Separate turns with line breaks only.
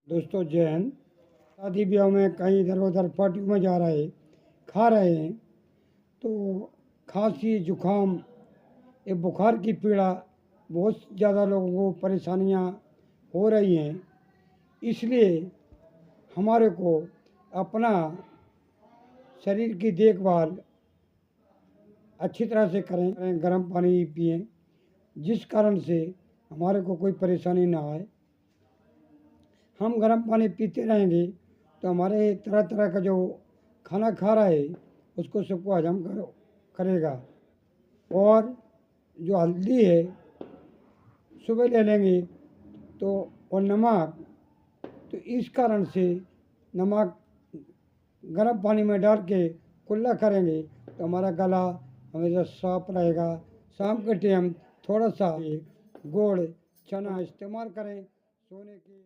दोस्तों जय हिंद। शादी ब्याह में कहीं इधर उधर पार्टियों में जा रहे खा रहे हैं तो खांसी जुकाम ये बुखार की पीड़ा बहुत ज़्यादा लोगों को परेशानियां हो रही हैं। इसलिए हमारे को अपना शरीर की देखभाल अच्छी तरह से करें, गर्म पानी पिएं जिस कारण से हमारे को कोई परेशानी ना आए। हम गर्म पानी पीते रहेंगे तो हमारे तरह तरह का जो खाना खा रहा है उसको सबको हजम करेगा। और जो हल्दी है सुबह ले लेंगे तो, और नमक, तो इस कारण से नमक गर्म पानी में डाल के कुल्ला करेंगे तो हमारा गला हमेशा साफ रहेगा। शाम के टाइम थोड़ा सा गुड़ चना इस्तेमाल करें सोने की।